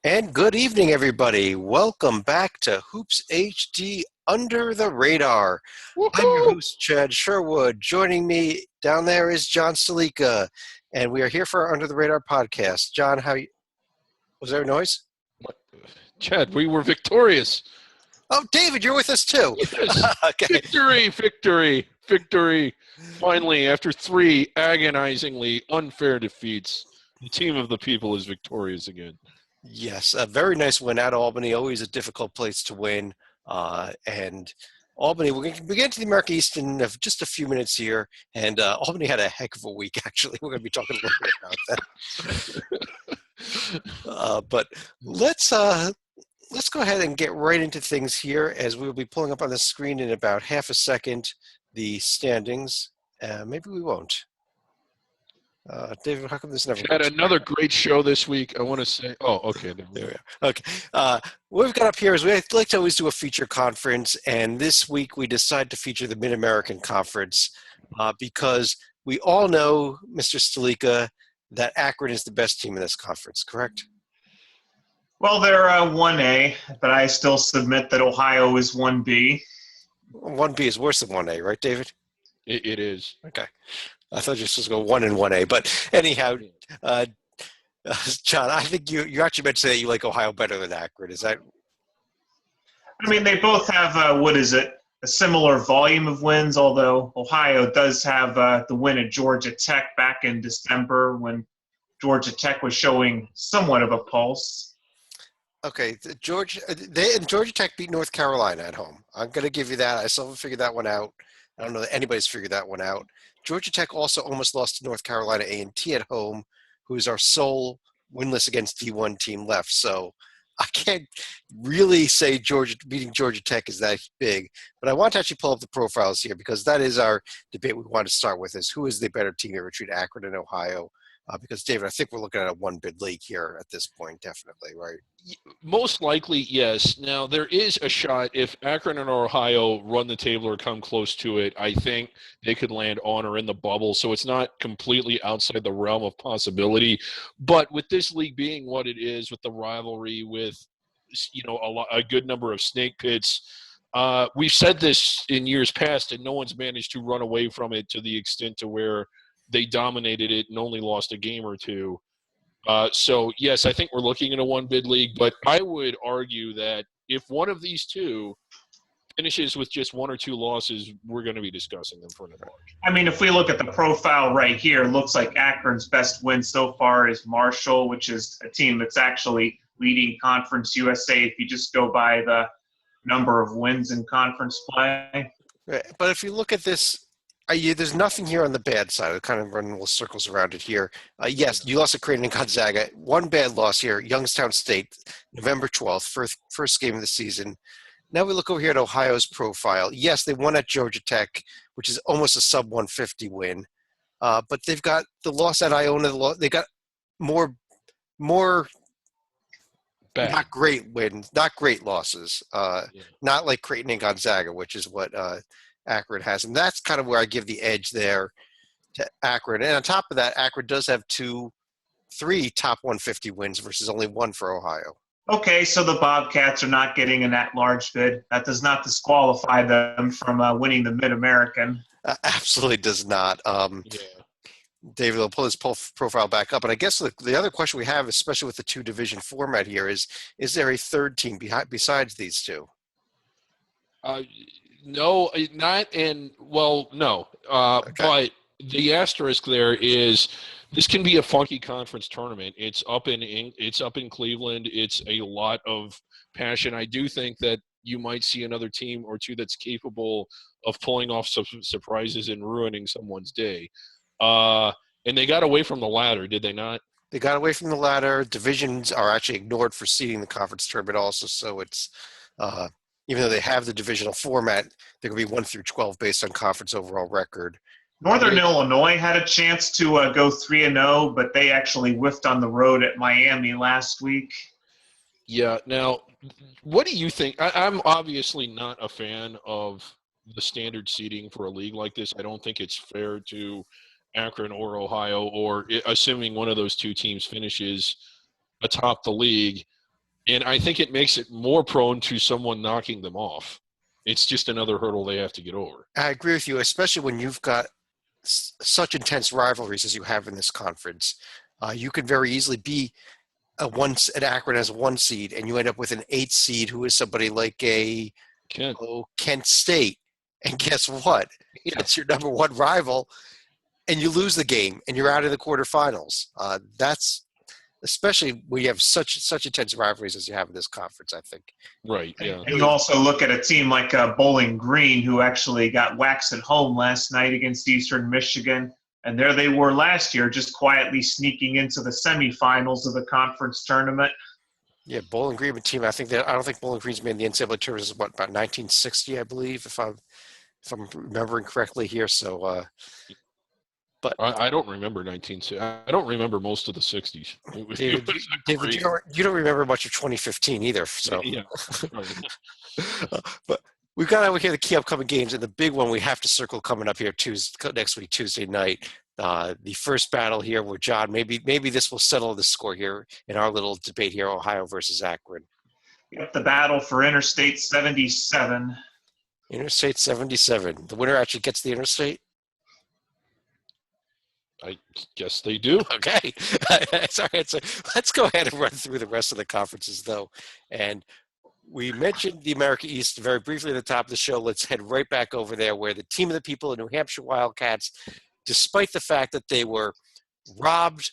And good evening, everybody. Welcome back to Hoops HD Under the Radar. I'm your Woohoo! host, Chad Sherwood. Joining me down there is John Salika, and we are here for our Under the Radar podcast. John, was there a noise? What? Chad, we were victorious. Oh, David, you're with us too. Yes. Okay. Victory, victory, victory. Finally, after 3 agonizingly unfair defeats, the team of the people is victorious again. Yes, a very nice win at Albany. Always a difficult place to win. And Albany, we're going to get to the America East in just a few minutes here. And Albany had a heck of a week, actually. We're going to be talking a little bit about that. But let's go ahead and get right into things here, as we'll be pulling up on the screen in about half a second the standings. Maybe we won't. David, how come this never Chad, works? another great show this week. I want to say, okay. There we are. Okay. What we've got up here is we like to always do a feature conference, and this week we decided to feature the Mid-American Conference because we all know, Mr. Stalika, that Akron is the best team in this conference, correct? Well, they're 1A, but I still submit that Ohio is 1B. 1B is worse than 1A, right, David? It is. Okay. I thought you were supposed to go 1 and 1A, but anyhow, John, I think you actually meant to say that you like Ohio better than Akron. Is that? I mean, they both have, a similar volume of wins, although Ohio does have the win at Georgia Tech back in December when Georgia Tech was showing somewhat of a pulse. Okay, Georgia Tech beat North Carolina at home. I'm going to give you that. I still haven't figured that one out. I don't know that anybody's figured that one out. Georgia Tech also almost lost to North Carolina A&T at home, who is our sole winless against D1 team left. So I can't really say beating Georgia Tech is that big. But I want to actually pull up the profiles here, because that is our debate we want to start with, is who is the better team here between Akron and Ohio? Because, David, I think we're looking at a one-bid league here at this point, definitely, right? Most likely, yes. Now, there is a shot if Akron and Ohio run the table or come close to it. I think they could land on or in the bubble, so it's not completely outside the realm of possibility. But with this league being what it is, with the rivalry, with a good number of snake pits, we've said this in years past, and no one's managed to run away from it to the extent to where they dominated it and only lost a game or two. So, yes, I think we're looking at a one-bid league, but I would argue that if one of these two finishes with just 1 or 2 losses, we're going to be discussing them for an large. I mean, if we look at the profile right here, it looks like Akron's best win so far is Marshall, which is a team that's actually leading Conference USA if you just go by the number of wins in conference play. Right. But if you look at this, there's nothing here on the bad side. I'm kind of running little circles around it here. Yes, you lost to Creighton and Gonzaga. One bad loss here, Youngstown State, November 12th, first game of the season. Now we look over here at Ohio's profile. Yes, they won at Georgia Tech, which is almost a sub-150 win. But they've got the loss at Iona. They got more Bad. not great wins, not great losses. Not like Creighton and Gonzaga, which is what Akron has. And that's kind of where I give the edge there to Akron. And on top of that, Akron does have 3 top 150 wins versus only 1 for Ohio. Okay, so the Bobcats are not getting an at-large bid. That does not disqualify them from winning the Mid-American. Absolutely does not. David will pull his profile back up. And I guess the other question we have, especially with the 2-division format here, is there a third team besides these two? No, not in – well, no. Okay. But the asterisk there is – this can be a funky conference tournament. It's up in Cleveland. It's a lot of passion. I do think that you might see another team or two that's capable of pulling off some surprises and ruining someone's day. And they got away from the ladder, did they not? They got away from the ladder. Divisions are actually ignored for seeding the conference tournament also. So it's even though they have the divisional format, they're going to be 1 through 12 based on conference overall record. Northern Illinois had a chance to go 3-0, but they actually whiffed on the road at Miami last week. Yeah. Now, what do you think? I'm obviously not a fan of the standard seeding for a league like this. I don't think it's fair to Akron or Ohio, or assuming one of those two teams finishes atop the league. And I think it makes it more prone to someone knocking them off. It's just another hurdle they have to get over. I agree with you, especially when you've got such intense rivalries as you have in this conference. You could very easily be an Akron as a 1 seed, and you end up with an 8 seed who is somebody like Kent State. And guess what? That's your number 1 rival, and you lose the game, and you're out of the quarterfinals. That's especially when you have such intense rivalries as you have in this conference, I think. Right, yeah. And you also look at a team like Bowling Green, who actually got waxed at home last night against Eastern Michigan. And there they were last year, just quietly sneaking into the semifinals of the conference tournament. Yeah, Bowling Green team. I don't think Bowling Green's made the NCAA tournament since about 1960, I believe, if I'm remembering correctly here. So, but I don't remember 1960. I don't remember most of the 60s. David, you don't remember much of 2015 either. So, yeah. Right. But we've got over here the key upcoming games, and the big one we have to circle coming up here next week, Tuesday night. The first battle here where John, maybe this will settle the score here in our little debate here, Ohio versus Akron. Yep, the battle for Interstate 77. Interstate 77. The winner actually gets the interstate? I guess they do. Okay. Sorry. Let's go ahead and run through the rest of the conferences, though. And we mentioned the America East very briefly at the top of the show. Let's head right back over there where the team of the people, the New Hampshire Wildcats, despite the fact that they were robbed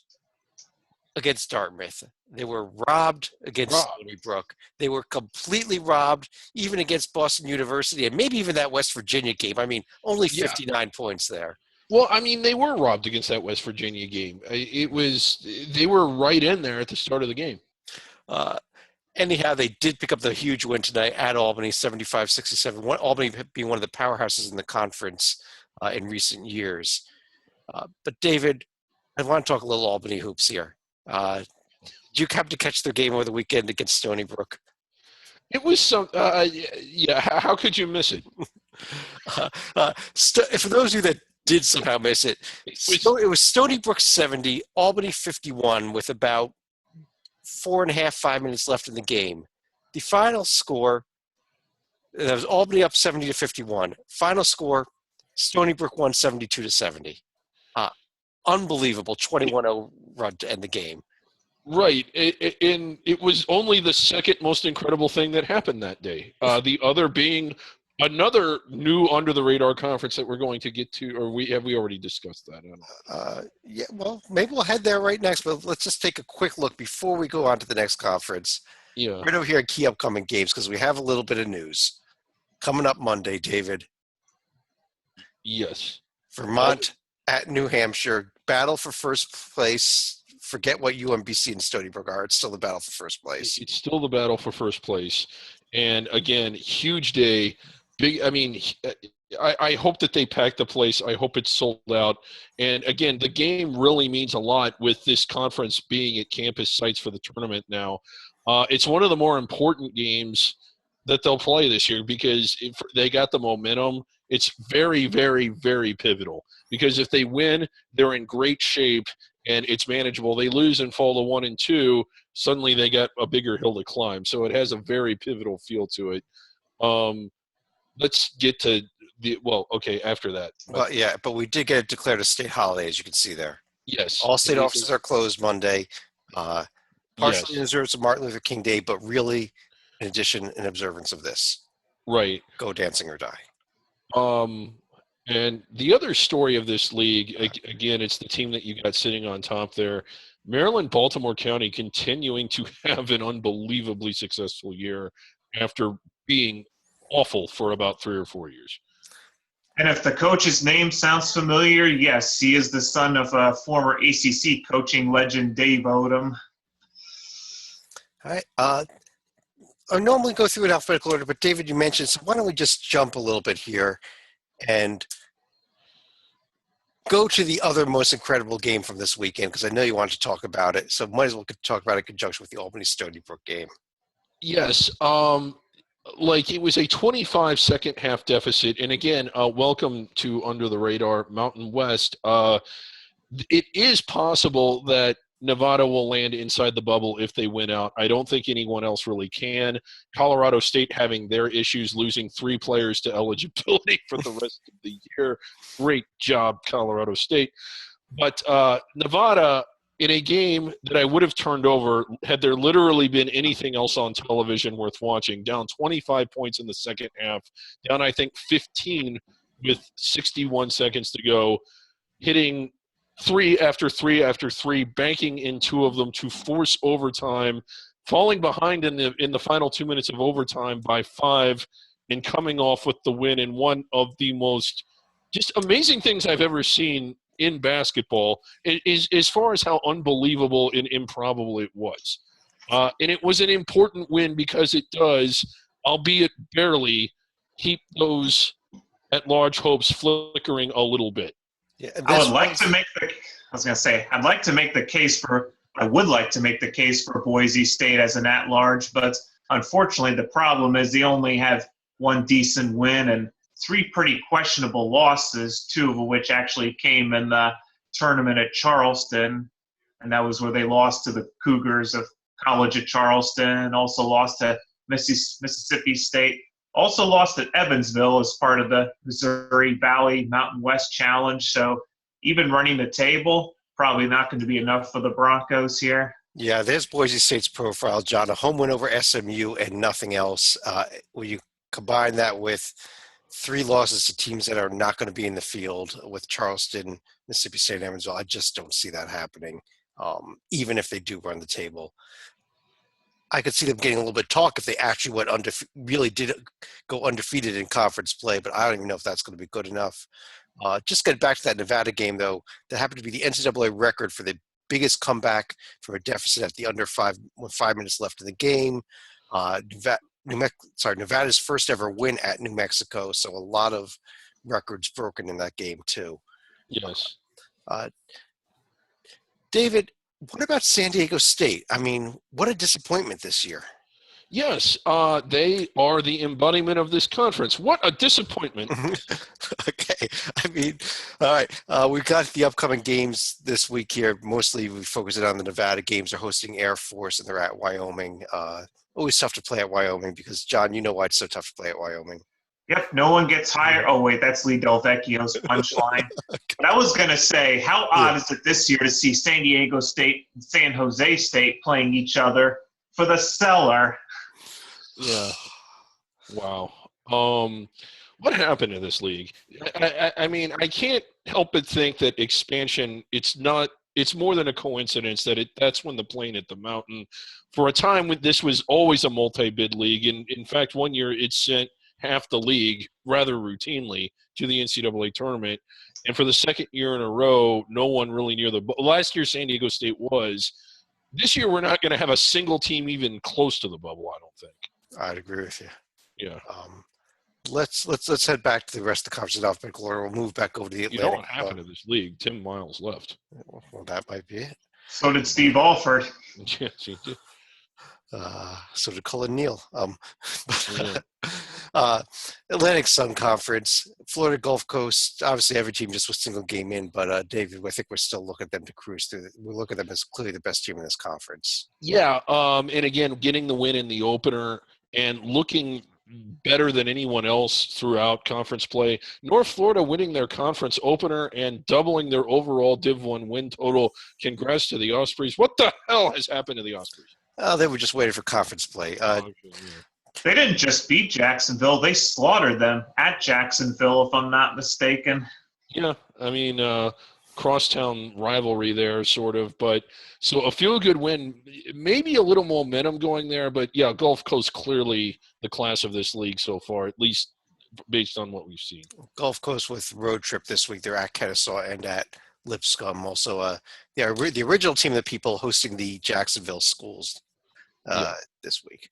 against Dartmouth, they were robbed against Stony Brook, they were completely robbed even against Boston University, and maybe even that West Virginia game. I mean, only 59 points there. Well, I mean, they were robbed against that West Virginia game. They were right in there at the start of the game. Anyhow, they did pick up the huge win tonight at Albany, 75-67. Albany being one of the powerhouses in the conference in recent years. But David, I want to talk a little Albany hoops here. Did you happen to catch their game over the weekend against Stony Brook? It was some, yeah. How could you miss it? For those of you that did somehow miss it, it was Stony Brook 70, Albany 51, with about 5 minutes left in the game. The final score, that was Albany up 70-51. Final score, Stony Brook won 72-70. Unbelievable 21-0 run to end the game. Right, and it was only the second most incredible thing that happened that day. The other being another new under-the-radar conference that we're going to get to, or have we already discussed that? I don't know. Yeah, well, maybe we'll head there right next, but let's just take a quick look before we go on to the next conference. Yeah. Right over here at key upcoming games, because we have a little bit of news. Coming up Monday, David. Yes. Vermont at New Hampshire. Battle for first place. Forget what UMBC and Stony Brook are. It's still the battle for first place. It's still the battle for first place. And again, huge day. Big. I mean, I hope that they pack the place. I hope it's sold out. And again, the game really means a lot with this conference being at campus sites for the tournament now. It's one of the more important games that they'll play this year because if they got the momentum. It's very, very, very pivotal because if they win, they're in great shape and it's manageable. They lose and fall to 1 and 2, suddenly they got a bigger hill to climb. So it has a very pivotal feel to it. Let's get to after that. Well, yeah, but we did get it declared a state holiday, as you can see there. Yes. All state offices are closed Monday. Partially in observance of Martin Luther King Day, but really, in addition, in observance of this. Right. Go dancing or die. And the other story of this league, again, it's the team that you got sitting on top there. Maryland, Baltimore County continuing to have an unbelievably successful year after being awful for about 3 or 4 years. And if the coach's name sounds familiar, yes, he is the son of former ACC coaching legend Dave Odom. All right. I normally go through in alphabetical order, but David, you mentioned, so why don't we just jump a little bit here and go to the other most incredible game from this weekend, because I know you want to talk about it, so might as well talk about it in conjunction with the Albany-Stony Brook game. Yes. It was a 25 second half deficit. And again, welcome to Under the Radar Mountain West. It is possible that Nevada will land inside the bubble if they win out. I don't think anyone else really can. Colorado State having their issues, losing 3 players to eligibility for the rest of the year. Great job, Colorado State. But Nevada, in a game that I would have turned over had there literally been anything else on television worth watching, down 25 points in the second half, down I think 15 with 61 seconds to go, hitting 3 after 3 after 3, banking in 2 of them to force overtime, falling behind in the final 2 minutes of overtime by 5, and coming off with the win in one of the most just amazing things I've ever seen in basketball, is as far as how unbelievable and improbable it was. And it was an important win because it does, albeit barely, keep those at-large hopes flickering a little bit. Yeah, I would like to make the case for Boise State as an at-large, but unfortunately the problem is they only have 1 decent win and 3 pretty questionable losses, 2 of which actually came in the tournament at Charleston, and that was where they lost to the Cougars of College at Charleston, also lost to Mississippi State, also lost at Evansville as part of the Missouri Valley Mountain West Challenge. So even running the table, probably not going to be enough for the Broncos here. Yeah, there's Boise State's profile, John. A home win over SMU and nothing else. When you combine that with 3 losses to teams that are not going to be in the field with Charleston, Mississippi State, and Evansville, I just don't see that happening, even if they do run the table. I could see them getting a little bit of talk if they actually really did go undefeated in conference play, but I don't even know if that's going to be good enough. Just get back to that Nevada game, though. That happened to be the NCAA record for the biggest comeback from a deficit at the under 5 with 5 minutes left in the game. Nevada's first ever win at New Mexico, so a lot of records broken in that game too. Yes. David, what about San Diego State? I mean, what a disappointment this year. Yes, they are the embodiment of this conference. What a disappointment. Okay. I mean, all right. We've got the upcoming games this week here. Mostly we focus it on the Nevada games. They're hosting Air Force and they're at Wyoming. Always tough to play at Wyoming because, John, you know why it's so tough to play at Wyoming. Yep, no one gets hired. Oh, wait, that's Lee Del Vecchio's punchline. But I was going to say, how odd is it this year to see San Diego State and San Jose State playing each other for the cellar? Yeah. Wow. What happened to this league? I mean, I can't help but think that expansion, it's more than a coincidence that that's when the plane hit the mountain. For a time when this was always a multi-bid league, and in fact, one year it sent half the league rather routinely to the NCAA tournament. And for the second year in a row, no one really near last year San Diego State was. This year we're not going to have a single team even close to the bubble, I don't think. I'd agree with you. Yeah. Let's head back to the rest of the conference in alphabetical order. We'll move back over to the Atlantic. You know what happened to this league? Tim Miles left. Well, that might be it. So did Steve Alford. Yes, he did. So did Cullen Neal. Yeah. Atlantic Sun Conference, Florida Gulf Coast. Obviously, every team just was single game in, but David, I think we're still looking at them to cruise through. We look at them as clearly the best team in this conference. Yeah, and again, getting the win in the opener and looking better than anyone else throughout conference play. North Florida winning their conference opener and doubling their overall Div 1 win total. Congrats to the Ospreys. What the hell has happened to the Ospreys? They were just waiting for conference play. They didn't just beat Jacksonville. They slaughtered them at Jacksonville, if I'm not mistaken. Yeah, I mean, crosstown rivalry there, sort of. But so a feel-good win, maybe a little momentum going there. But, yeah, Gulf Coast clearly the class of this league so far, at least based on what we've seen. Gulf Coast with road trip this week. They're at Kennesaw and at Lipscomb. Also, the original team of the people hosting the Jacksonville schools this week.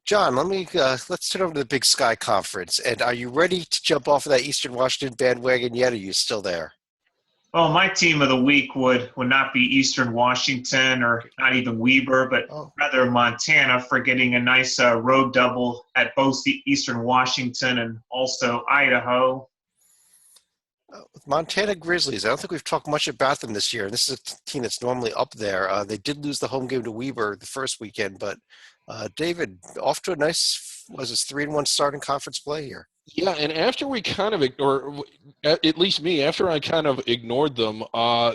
John, let's turn over to the Big Sky Conference. And are you ready to jump off of that Eastern Washington bandwagon yet? Or are you still there? Well, my team of the week would not be Eastern Washington or not even Weber, but rather Montana for getting a nice road double at both Eastern Washington and also Idaho. Montana Grizzlies. I don't think we've talked much about them this year. And this is a team that's normally up there. They did lose the home game to Weber the first weekend, but David, off to a nice, was his 3-1 start in conference play here. Yeah, and after we kind of, or at least me, after I kind of ignored them,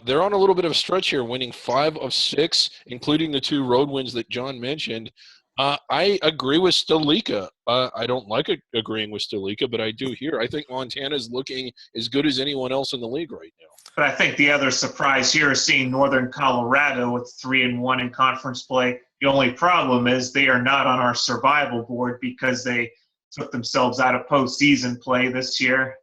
they're on a little bit of a stretch here, winning 5 of 6, including the 2 road wins that John mentioned. I agree with Stolica. I don't like agreeing with Stolica, but I do here. I think Montana's looking as good as anyone else in the league right now. But I think the other surprise here is seeing Northern Colorado with 3-1 in conference play. The only problem is they are not on our survival board because they took themselves out of postseason play this year.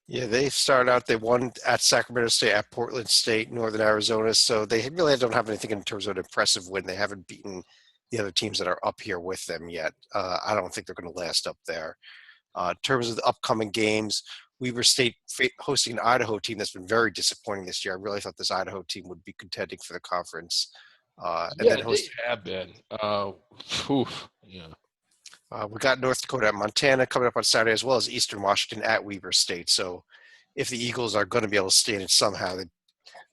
Yeah, they started out, they won at Sacramento State, at Portland State, Northern Arizona, so they really don't have anything in terms of an impressive win. They haven't beaten the other teams that are up here with them yet. I don't think they're going to last up there. In terms of the upcoming games, Weber State hosting an Idaho team that's been very disappointing this year. I really thought this Idaho team would be contending for the conference. They have been. We got North Dakota at Montana coming up on Saturday, as well as Eastern Washington at Weber State. So if the Eagles are going to be able to stay in it somehow, they're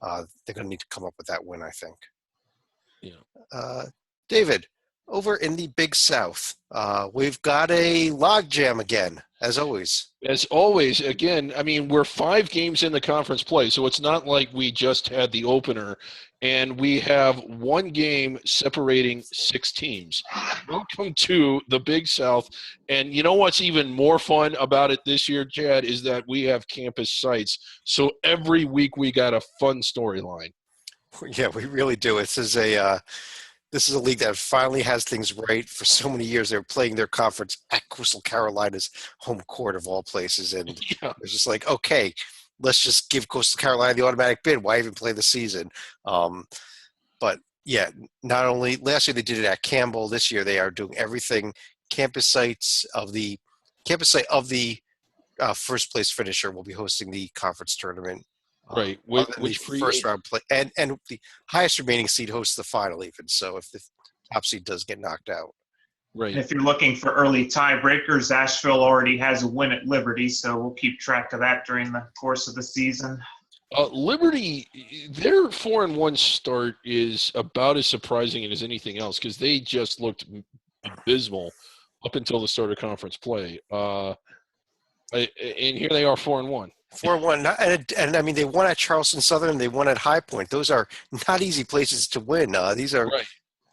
going to need to come up with that win, I think. Yeah. David, over in the Big South, we've got a logjam again, as always. As always, again, I mean, we're 5 games in the conference play, so it's not like we just had the opener, and we have 1 game separating 6 teams. Welcome to the Big South, and you know what's even more fun about it this year, Chad, is that we have campus sites, so every week we got a fun storyline. Yeah, we really do. This is a league that finally has things right. For so many years, they were playing their conference at Coastal Carolina's home court of all places. And it's just like, okay, let's just give Coastal Carolina the automatic bid. Why even play the season? But, yeah, not only – last year they did it at Campbell. This year they are doing everything. Campus site of the first place finisher will be hosting the conference tournament. Right, which first round play, and the highest remaining seed hosts the final even. So if the top seed does get knocked out, right. And if you're looking for early tiebreakers, Asheville already has a win at Liberty, so we'll keep track of that during the course of the season. Liberty, their 4-1 start is about as surprising as anything else because they just looked abysmal up until the start of conference play. And here they are 4-1. 4-1, and I mean they won at Charleston Southern, they won at High Point. Those are not easy places to win. These are a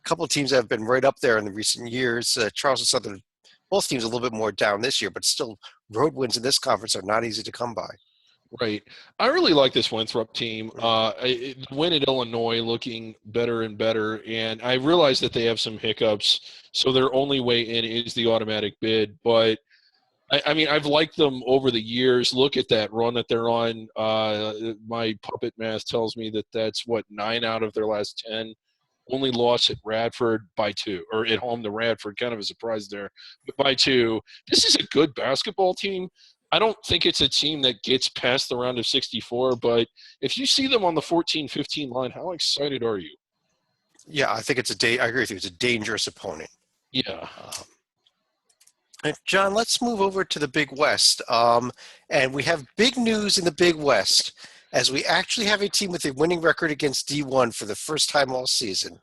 couple of teams that have been right up there in the recent years. Charleston Southern, both teams a little bit more down this year, but still road wins in this conference are not easy to come by. Right. I really like this Winthrop team. The win at Illinois looking better and better, and I realize that they have some hiccups, so their only way in is the automatic bid, but I mean, I've liked them over the years. Look at that run that they're on. My puppet math tells me that that's, 9 out of their last 10. Only lost at Radford by 2, or at home to Radford. Kind of a surprise there, but by 2. This is a good basketball team. I don't think it's a team that gets past the round of 64, but if you see them on the 14-15 line, how excited are you? Yeah, I think I agree with you. It's a dangerous opponent. Yeah. John, let's move over to the Big West. And we have big news in the Big West as we actually have a team with a winning record against D1 for the first time all season.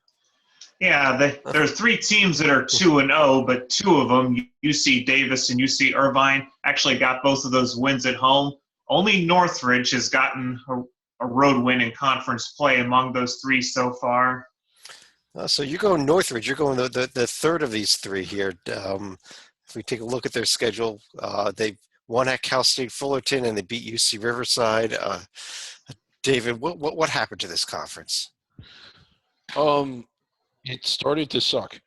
Yeah, there are 3 teams that are 2-0, but 2 of them, UC Davis and UC Irvine, actually got both of those wins at home. Only Northridge has gotten a road win in conference play among those 3 so far. So you're going Northridge. You're going the third of these 3 here. If we take a look at their schedule, they won at Cal State Fullerton and they beat UC Riverside. David, what happened to this conference? It started to suck.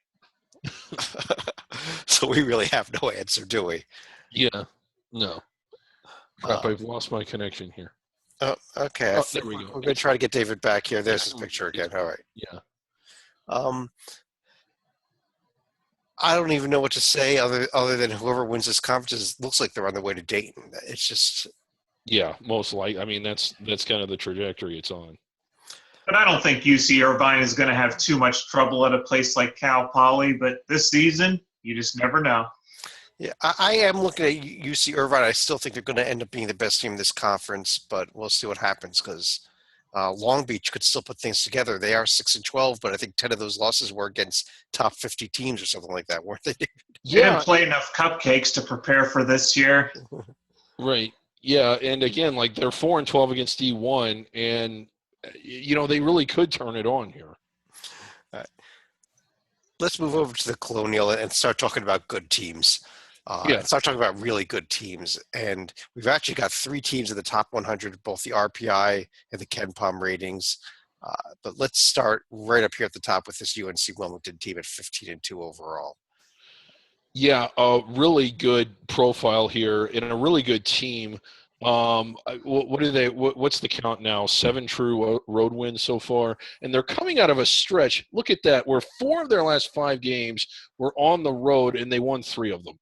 So we really have no answer, do we? Yeah, no. Crap, I've lost my connection here. Oh, okay. There we go. We're going to try to get David back here. There's his picture again. All right. Yeah. I don't even know what to say other than whoever wins this conference looks like they're on their way to Dayton. It's just most likely. I mean, that's kind of the trajectory it's on. But I don't think UC Irvine is going to have too much trouble at a place like Cal Poly. But this season, you just never know. Yeah, I am looking at UC Irvine. I still think they're going to end up being the best team in this conference, but we'll see what happens because Long Beach could still put things together. They are 6-12, but I think 10 of those losses were against top 50 teams or something like that, weren't they? They didn't Yeah, play enough cupcakes to prepare for this year. right. Yeah, and again, like they're 4-12 against D1, and they really could turn it on here. Let's move over to the Colonial and start talking about good teams. Yeah. And start talking about really good teams. And we've actually got 3 teams in the top 100, both the RPI and the Ken Palm ratings. But let's start right up here at the top with this UNC Wilmington team at 15-2 overall. Yeah, a really good profile here and a really good team. What are they? What's the count now? 7 true road wins so far, and they're coming out of a stretch. Look at that, where 4 of their last 5 games were on the road, and they won 3 of them.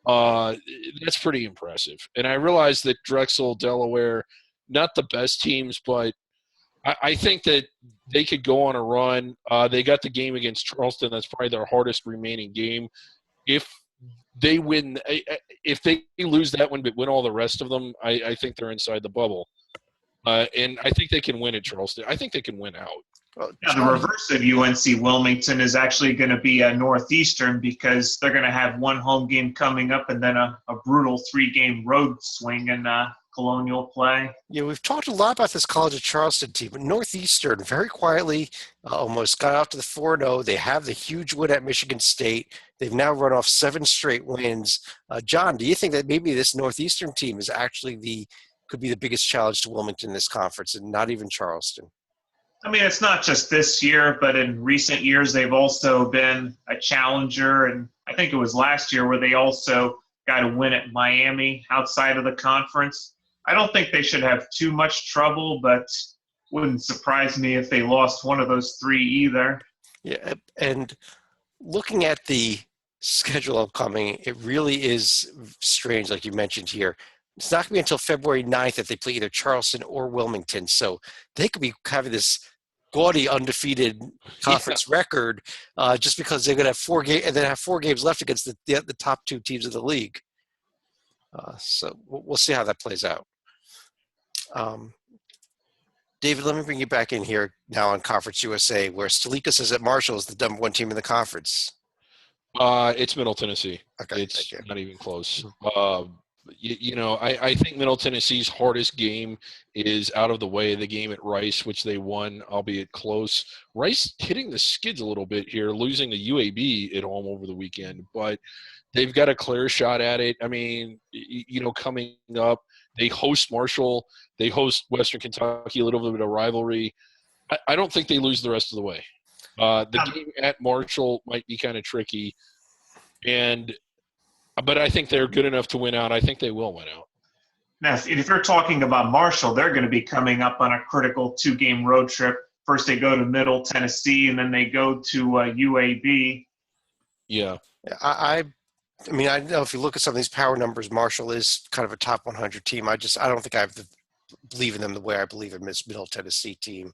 That's pretty impressive. And I realize that Drexel, Delaware, not the best teams, but I think that they could go on a run. They got the game against Charleston. That's probably their hardest remaining game. If they win, if they lose that one but win all the rest of them, I think they're inside the bubble. And I think they can win at Charleston. I think they can win out. Well, Now, the reverse of UNC Wilmington is actually going to be Northeastern because they're going to have one home game coming up and then a brutal 3-game road swing in Colonial play. Yeah, we've talked a lot about this College of Charleston team, but Northeastern very quietly almost got out to the 4-0. They have the huge win at Michigan State. They've now run off 7 straight wins. John, do you think that maybe this Northeastern team is actually could be the biggest challenge to Wilmington in this conference and not even Charleston? I mean, it's not just this year, but in recent years, they've also been a challenger. And I think it was last year where they also got a win at Miami outside of the conference. I don't think they should have too much trouble, but wouldn't surprise me if they lost one of those 3 either. Yeah, and looking at the schedule upcoming, it really is strange, like you mentioned here. It's not going to be until February 9th that they play either Charleston or Wilmington. So they could be having this gaudy undefeated conference record just because they're going to have 4 games and then have 4 games left against the top 2 teams of the league. So we'll see how that plays out. David, let me bring you back in here now on Conference USA, where Stalika says that Marshall is the number 1 team in the conference. It's Middle Tennessee. Okay, it's not even close. I think Middle Tennessee's hardest game is out of the way, the game at Rice, which they won, albeit close. Rice hitting the skids a little bit here, losing to UAB at home over the weekend, but they've got a clear shot at it. I mean, coming up, they host Marshall, they host Western Kentucky, a little bit of rivalry. I don't think they lose the rest of the way. The game at Marshall might be kind of tricky, but I think they're good enough to win out. I think they will win out. Now, if you're talking about Marshall, they're going to be coming up on a critical 2-game road trip. First, they go to Middle Tennessee, and then they go to UAB. Yeah. I mean, I know if you look at some of these power numbers, Marshall is kind of a top 100 team. I don't think I believe in them the way I believe in this Middle Tennessee team.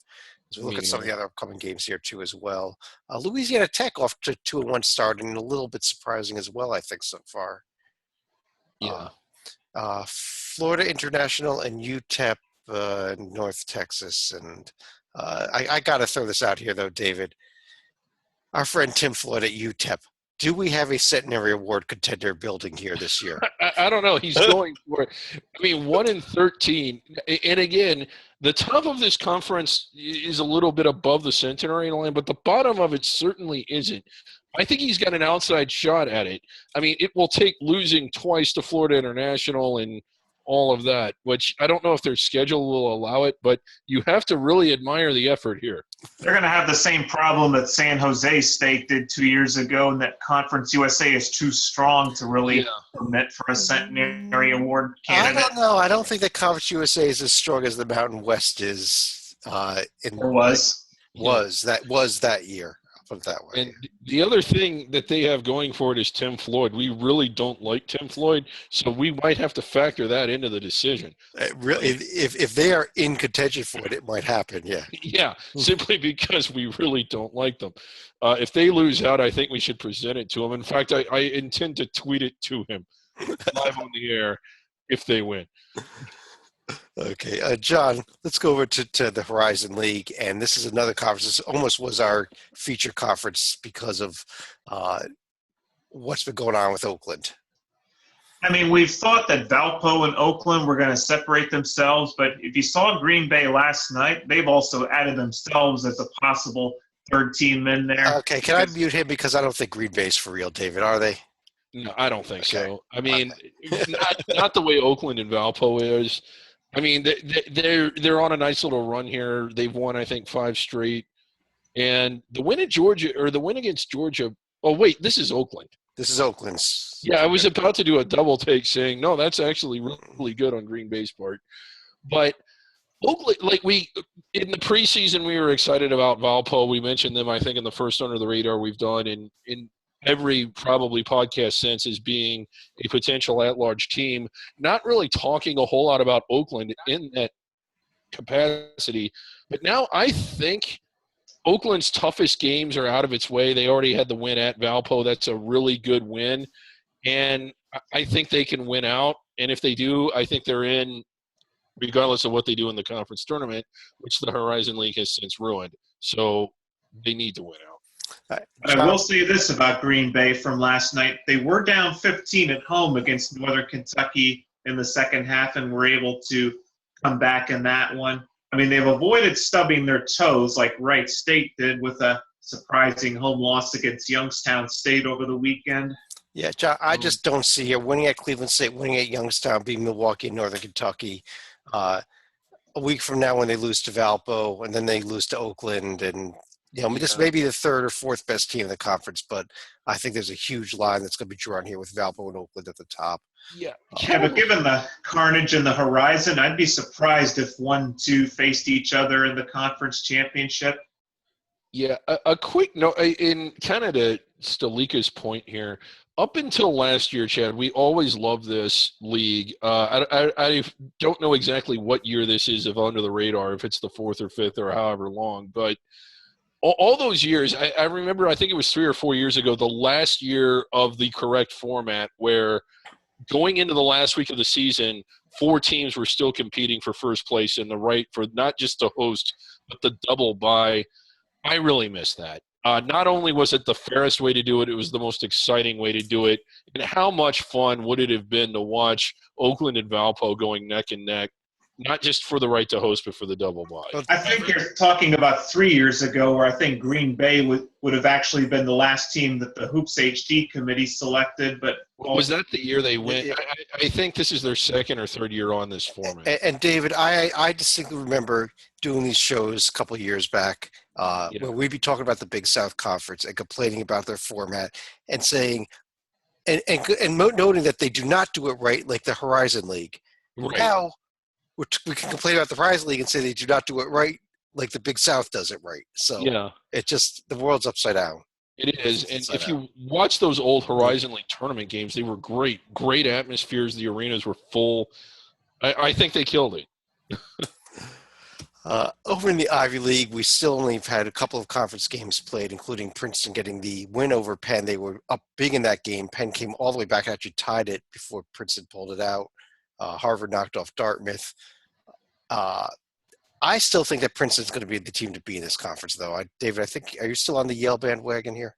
As we look at some of the other upcoming games here too as well. Louisiana Tech off to 2-1 start and a little bit surprising as well, I think, so far. Yeah. Florida International and UTEP North Texas. And I got to throw this out here, though, David. Our friend Tim Floyd at UTEP. Do we have a Centenary Award contender building here this year? I don't know. He's going for it. I mean, 1-13. And again, the top of this conference is a little bit above the Centenary line, but the bottom of it certainly isn't. I think he's got an outside shot at it. I mean, it will take losing twice to Florida International and all of that, which I don't know if their schedule will allow it, but you have to really admire the effort here. They're going to have the same problem that San Jose State did 2 years ago, and that Conference USA is too strong to really permit for a Centenary Award candidate. I don't know. I don't think that Conference USA is as strong as the Mountain West is. Was that that year. Put it that way. And the other thing that they have going for it is Tim Floyd. We really don't like Tim Floyd, so we might have to factor that into the decision. Really, if they are in contention for it, it might happen. Yeah. Yeah, simply because we really don't like them. If they lose out, I think we should present it to him. In fact, I intend to tweet it to him live on the air if they win. Okay, John, let's go over to the Horizon League, and this is another conference. This almost was our feature conference because of what's been going on with Oakland. I mean, we've thought that Valpo and Oakland were going to separate themselves, but if you saw Green Bay last night, they've also added themselves as a possible third team in there. Okay, can I mute him because I don't think Green Bay's for real, David, are they? No, I don't think Okay. so. I mean, not the way Oakland and Valpo is. I mean, they're on a nice little run here. They've won, I think, 5 straight. And the win at Georgia, or the win against Georgia. Oh wait, this is Oakland. This is Oakland's. Yeah, I was about to do a double take saying, no, that's actually really good on Green Bay's part. But Oakland, like in the preseason, we were excited about Valpo. We mentioned them, I think, in the first Under the Radar we've done in every probably podcast since as being a potential at-large team. Not really talking a whole lot about Oakland in that capacity. But now I think Oakland's toughest games are out of its way. They already had the win at Valpo. That's a really good win. And I think they can win out. And if they do, I think they're in regardless of what they do in the conference tournament, which the Horizon League has since ruined. So they need to win out. I will say this about Green Bay from last night. They were down 15 at home against Northern Kentucky in the second half and were able to come back in that one. I mean, they've avoided stubbing their toes like Wright State did with a surprising home loss against Youngstown State over the weekend. Yeah, John, I just don't see here winning at Cleveland State, winning at Youngstown, beating Milwaukee and Northern Kentucky. A week from now when they lose to Valpo and then they lose to Oakland and this may be the third or fourth best team in the conference, but I think there's a huge line that's going to be drawn here with Valpo and Oakland at the top. Yeah. But given the carnage in the Horizon, I'd be surprised if 1-2 faced each other in the conference championship. Yeah, a quick note in kind of to Stalika's point here. Up until last year, Chad, we always loved this league. I don't know exactly what year this is of Under the Radar, if it's the 4th or 5th or however long, but all those years, I remember, I think it was 3 or 4 years ago, the last year of the correct format where going into the last week of the season, 4 teams were still competing for first place and the right for not just the host, but the double bye. I really miss that. Not only was it the fairest way to do it, it was the most exciting way to do it. And how much fun would it have been to watch Oakland and Valpo going neck and neck, not just for the right to host, but for the double bye? I think you're talking about 3 years ago where I think Green Bay would have actually been the last team that the Hoops HD committee selected. But was that the year they went? Yeah. I think this is their second or third year on this format. And David, I distinctly remember doing these shows a couple of years back where we'd be talking about the Big South Conference and complaining about their format and saying and noting that they do not do it right like the Horizon League. Right. Now we can complain about the Horizon League and say they do not do it right like the Big South does it right. So it just the world's upside down. It is. And if you watch those old Horizon League tournament games, they were great. Great atmospheres. The arenas were full. I think they killed it. Over in the Ivy League, we still only have had a couple of conference games played, including Princeton getting the win over Penn. They were up big in that game. Penn came all the way back, actually tied it before Princeton pulled it out. Harvard knocked off Dartmouth. I still think that Princeton's going to be the team to be in this conference, though. David, are you still on the Yale bandwagon here?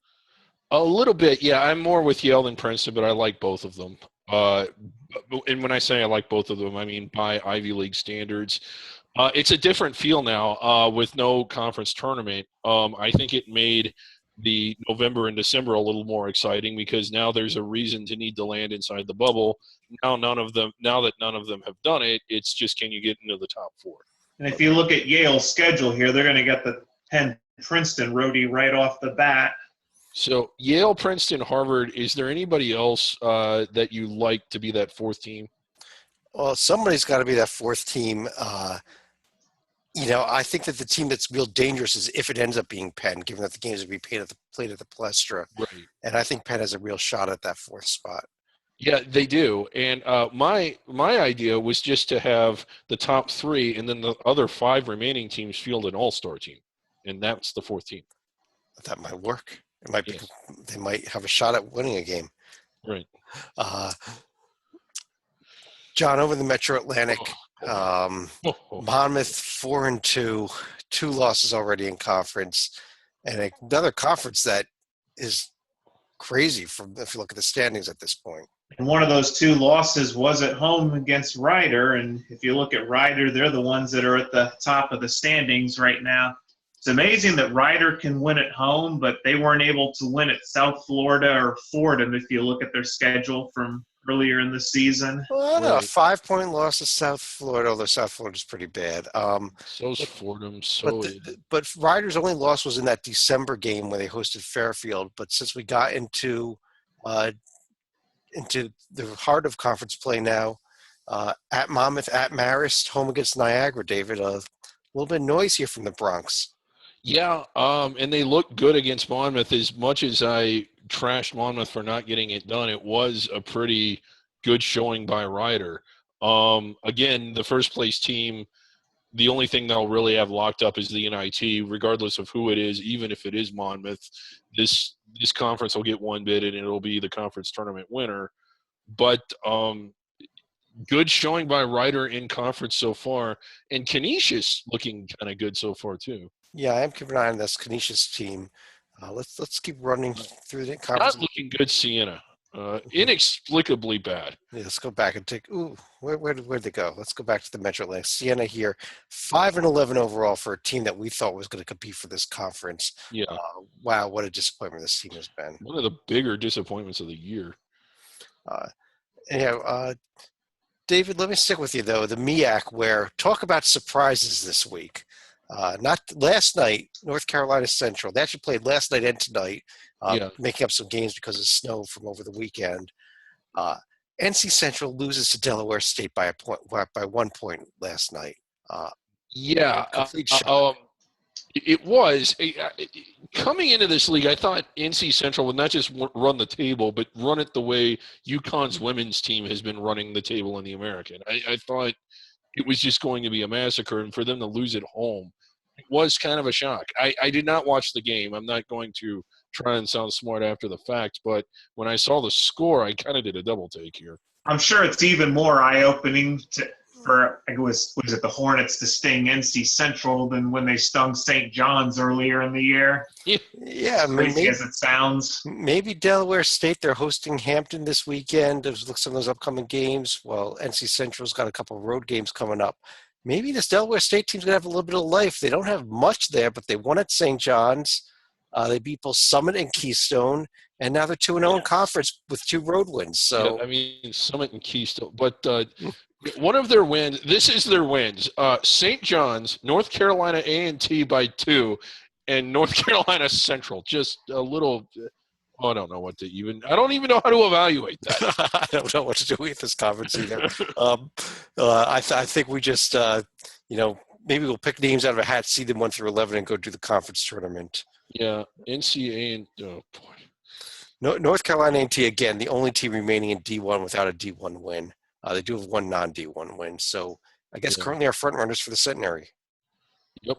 A little bit, yeah. I'm more with Yale than Princeton, but I like both of them. And when I say I like both of them, I mean by Ivy League standards. It's a different feel now with no conference tournament. I think it made the November and December a little more exciting because now there's a reason to need to land inside the bubble. Now that none of them have done it, it's just can you get into the top 4? And if you look at Yale's schedule here, they're going to get the Penn-Princeton roadie right off the bat. So Yale, Princeton, Harvard, is there anybody else that you like to be that 4th team? Well, somebody's got to be that 4th team. I think that the team that's real dangerous is if it ends up being Penn, given that the games would be played at the Palestra. Right. And I think Penn has a real shot at that fourth spot. Yeah, they do. And my idea was just to have the top three, and then the other five remaining teams field an all-star team, and that's the fourth team. That might work. It might be. Yes. They might have a shot at winning a game. Right. John, over the Metro Atlantic, Monmouth 4-2, 2 losses already in conference, and another conference that is crazy if you look at the standings at this point. And one of those 2 losses was at home against Ryder. And if you look at Ryder, they're the ones that are at the top of the standings right now. It's amazing that Ryder can win at home, but they weren't able to win at South Florida or Fordham if you look at their schedule from earlier in the season. Well, no, a 5-point loss to South Florida, although South Florida's pretty bad. So's Fordham. But Ryder's only loss was in that December game where they hosted Fairfield. But since we got into the heart of conference play now, at Monmouth, at Marist, home against Niagara, David, a little bit of noise here from the Bronx. Yeah, and they look good against Monmouth. As much as I trashed Monmouth for not getting it done, it was a pretty good showing by Ryder. Again, the first place team, the only thing they'll really have locked up is the NIT, regardless of who it is, even if it is Monmouth. This conference will get one bid, and it'll be the conference tournament winner. But good showing by Ryder in conference so far, and Canisius looking kind of good so far too. Yeah, I am keeping an eye on this Canisius team. Let's keep running through the conference. Not looking good, Siena. Inexplicably bad. Yeah, let's go back and take. Where'd they go? Let's go back to the Metro Atlantic. Siena here, 5-11 overall for a team that we thought was going to compete for this conference. Yeah. Wow, what a disappointment this team has been. One of the bigger disappointments of the year. David, let me stick with you though. The MEAC, where talk about surprises this week. Not last night, North Carolina Central. They actually played last night and tonight, making up some games because of snow from over the weekend. NC Central loses to Delaware State by 1 point last night. Complete shock. It was coming into this league. I thought NC Central would not just run the table, but run it the way UConn's women's team has been running the table in the American. I thought it was just going to be a massacre, and for them to lose at home, it was kind of a shock. I did not watch the game. I'm not going to try and sound smart after the fact, but when I saw the score, I kind of did a double take here. I'm sure it's even more eye-opening for was it the Hornets to sting NC Central than when they stung St. John's earlier in the year. Yeah, crazy as it sounds. Maybe Delaware State, they're hosting Hampton this weekend. Look at some of those upcoming games. Well, NC Central's got a couple of road games coming up. Maybe this Delaware State team's going to have a little bit of life. They don't have much there, but they won at St. John's. They beat both Summit and Keystone, and now they're 2-0 in conference with 2 road wins. So Summit and Keystone, but one of their wins. This is their wins: St. John's, North Carolina A&T by 2, and North Carolina Central. Just a little. I don't know what to even. I don't even know how to evaluate that. I don't know what to do with this conference either. I think we just, maybe we'll pick names out of a hat, seed them 1 through 11, and go do the conference tournament. Yeah, NCAA and oh boy. North Carolina A&T again, the only team remaining in D1 without a D1 win. They do have 1 non-D1 win, so I guess currently our front runners for the Centenary. Yep.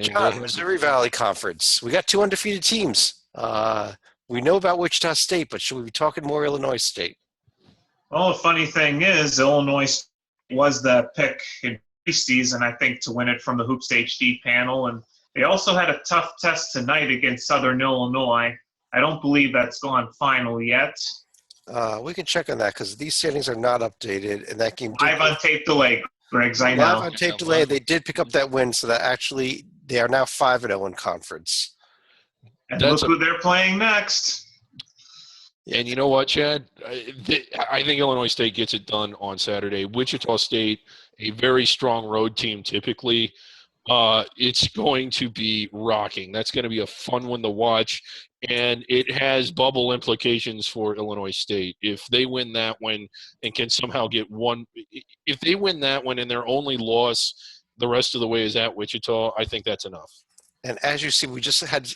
John, Missouri Valley Conference. We got 2 undefeated teams. We know about Wichita State, but should we be talking more Illinois State? Well, the funny thing is, Illinois was the pick in preseason, I think, to win it from the Hoops HD panel, and they also had a tough test tonight against Southern Illinois. I don't believe that's gone final yet. We can check on that because these standings are not updated, and that game. Live on tape delay, Griggs. I know. Live on tape delay. They did pick up that win, so that actually they are now 5-0 in conference. And look who they're playing next. And you know what, Chad? I think Illinois State gets it done on Saturday. Wichita State, a very strong road team typically. It's going to be rocking. That's going to be a fun one to watch, and it has bubble implications for Illinois State. If they win that one and can somehow get one, if they win that one and their only loss the rest of the way is at Wichita, I think that's enough. And as you see, we just had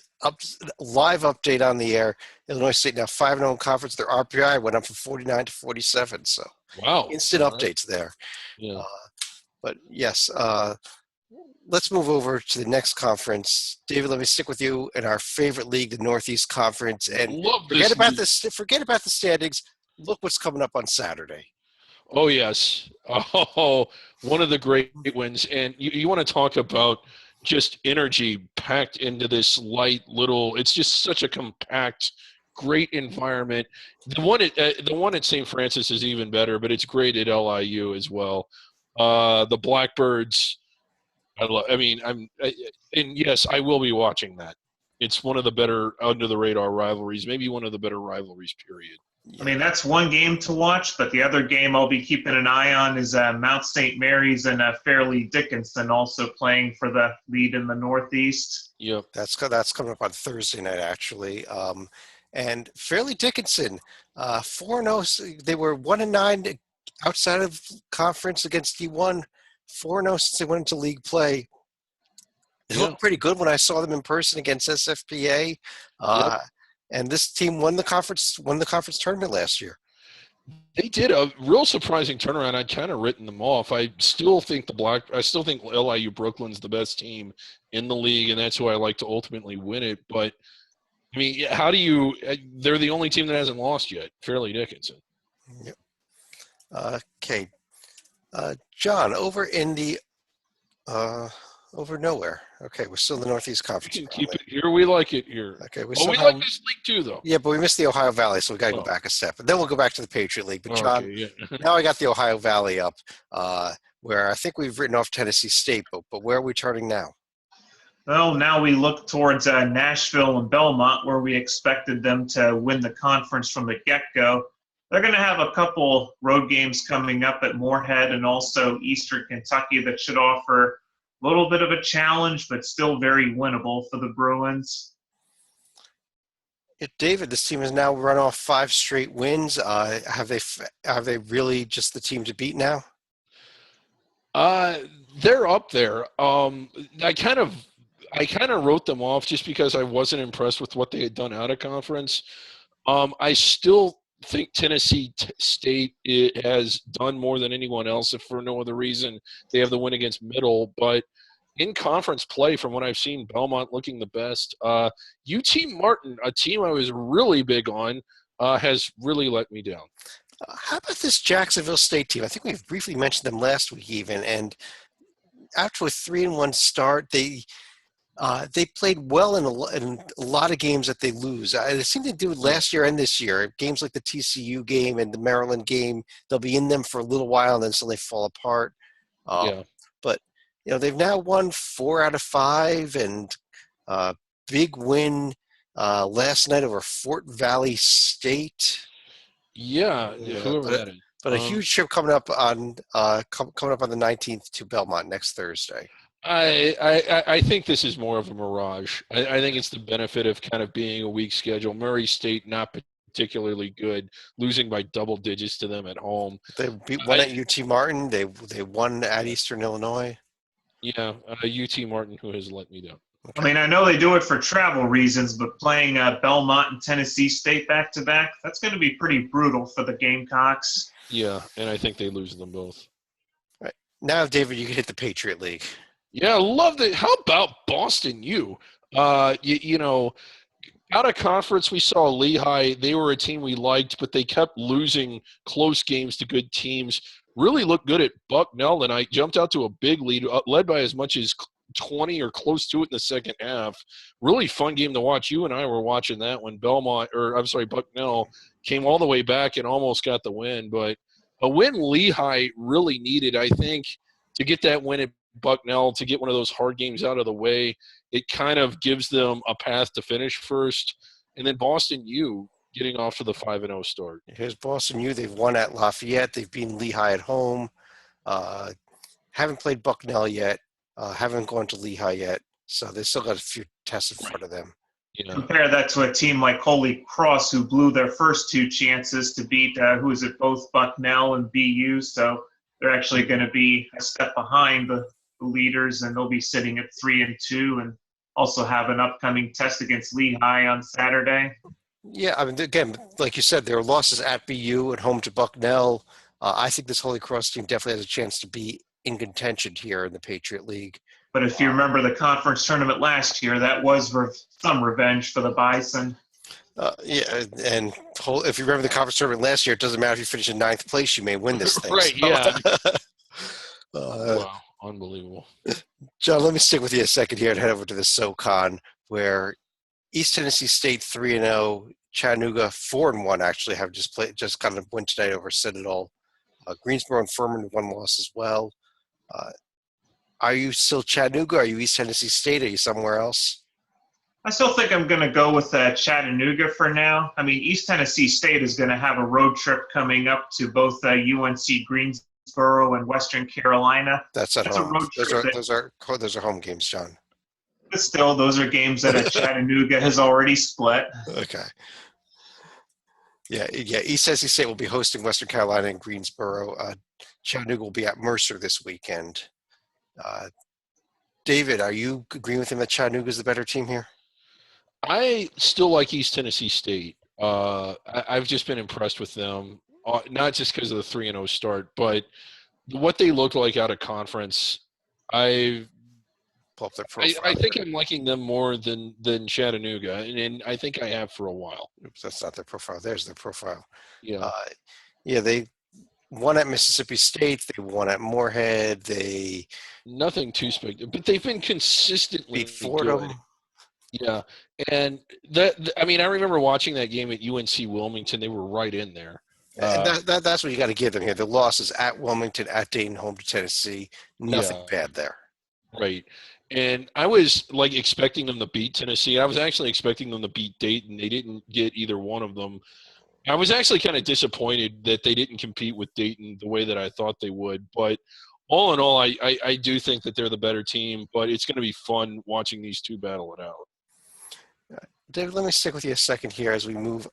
live update on the air. Illinois State now 5-0 in conference. Their RPI went up from 49 to 47. So Wow. instant All right. updates there. Yeah. But yes, let's move over to the next conference. David, let me stick with you in our favorite league, the Northeast Conference. And Love forget this about league. this. Forget about the standings. Look what's coming up on Saturday. Oh, yes. Oh, one of the great wins. And you want to talk about just energy packed into this light little – it's just such a compact, great environment. The one at St. Francis is even better, but it's great at LIU as well. The Blackbirds – and yes, I will be watching that. It's one of the better under-the-radar rivalries, maybe one of the better rivalries, period. I mean, that's one game to watch, but the other game I'll be keeping an eye on is Mount St. Mary's and Fairleigh Dickinson also playing for the lead in the Northeast. Yep. That's coming up on Thursday night, actually. And Fairleigh Dickinson, 4-0. They were 1-9 outside of conference against D1. 4-0 since they went into league play. They looked pretty good when I saw them in person against SFPA. And this team won the conference tournament last year. They did a real surprising turnaround. I'd kind of written them off. I still think LIU Brooklyn's the best team in the league, and that's who I like to ultimately win it. But I mean, how do you? They're the only team that hasn't lost yet. Fairleigh Dickinson. Yep. Okay, John, over in the over nowhere. Okay, we're still in the Northeast Conference. We can keep it here. We like it here. Okay, we like this league too, though. Yeah, but we missed the Ohio Valley, so we got to go back a step. And then we'll go back to the Patriot League. But John, now I got the Ohio Valley up, where I think we've written off Tennessee State. But where are we turning now? Well, now we look towards Nashville and Belmont, where we expected them to win the conference from the get-go. They're going to have a couple road games coming up at Moorhead and also Eastern Kentucky that should offer a little bit of a challenge, but still very winnable for the Bruins. David, this team has now run off 5 straight wins. Have they really just the team to beat now? They're up there. I kind of wrote them off just because I wasn't impressed with what they had done out of conference. I still think Tennessee State has done more than anyone else, if for no other reason. They have the win against Middle, but in conference play, from what I've seen, Belmont looking the best. UT Martin, a team I was really big on, has really let me down. How about this Jacksonville State team? I think we briefly mentioned them last week even, and after a 3-1 start, they played well in a lot of games that they lose. It seemed to do it last year and this year. Games like the TCU game and the Maryland game, they'll be in them for a little while and then suddenly fall apart. But they've now won 4 out of 5, and big win last night over Fort Valley State. Whoever that is. But a huge trip coming up on the 19th to Belmont next Thursday. I think this is more of a mirage. I think it's the benefit of kind of being a weak schedule. Murray State not particularly good, losing by double digits to them at home. They won at UT Martin. They won at Eastern Illinois. Yeah, UT Martin, who has let me down. Okay. I mean, I know they do it for travel reasons, but playing Belmont and Tennessee State back-to-back, that's going to be pretty brutal for the Gamecocks. Yeah, and I think they lose them both. All right. Now, David, you can hit the Patriot League. Yeah, I love that. How about Boston U? Out of conference, we saw Lehigh. They were a team we liked, but they kept losing close games to good teams. Really looked good at Bucknell tonight. Jumped out to a big lead, led by as much as 20 or close to it in the second half. Really fun game to watch. You and I were watching that when Bucknell came all the way back and almost got the win. But a win Lehigh really needed, I think, to get that win at Bucknell, to get one of those hard games out of the way. It kind of gives them a path to finish first. And then Boston U getting off to the 5-0 start. Here's Boston U. They've won at Lafayette. They've beaten Lehigh at home. Haven't played Bucknell yet. Haven't gone to Lehigh yet, so they still got a few tests in front of them. You know, Compare that to a team like Holy Cross, who blew their first two chances to beat, who is it, both Bucknell and BU. So they're actually going to be a step behind the leaders, and they'll be sitting at 3-2, and also have an upcoming test against Lehigh on Saturday. Yeah, I mean, again, like you said, there are losses at BU and home to Bucknell. I think this Holy Cross team definitely has a chance to be in contention here in the Patriot League. But if you remember the conference tournament last year, that was some revenge for the Bison. Yeah, and if you remember the conference tournament last year, it doesn't matter if you finish in 9th place, you may win this thing. Right, yeah. Wow, unbelievable. John, let me stick with you a second here and head over to the SoCon, where East Tennessee State 3-0, Chattanooga 4-1 actually have just got a win tonight over Citadel. Greensboro and Furman 1 loss as well. Are you still Chattanooga? Are you East Tennessee State? Are you somewhere else? I still think I'm going to go with Chattanooga for now. I mean, East Tennessee State is going to have a road trip coming up to both UNC Greensboro and Western Carolina. That's at home. A road trip Those are home games, John. But still, those are games that Chattanooga has already split. Okay. Yeah. East Tennessee State will be hosting Western Carolina and Greensboro. Chattanooga will be at Mercer this weekend. David, are you agreeing with him that Chattanooga is the better team here? I still like East Tennessee State. I've just been impressed with them, not just because of the 3-0 start, but what they look like out of conference. I think I'm liking them more than Chattanooga, and I think I have for a while. Oops, that's not their profile. There's their profile. Yeah. They won at Mississippi State. They won at Moorhead. They nothing too spectacular, but they've been consistently beat Fordham. Yeah, and I remember watching that game at UNC Wilmington. They were right in there. That's what you got to give them here. The losses at Wilmington, at Dayton, home to Tennessee. Nothing bad there. Right. And I was expecting them to beat Tennessee. I was actually expecting them to beat Dayton. They didn't get either one of them. I was actually kind of disappointed that they didn't compete with Dayton the way that I thought they would. But all in all, I do think that they're the better team. But it's going to be fun watching these two battle it out. David, let me stick with you a second here as we move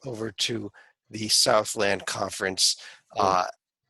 over to the Southland Conference.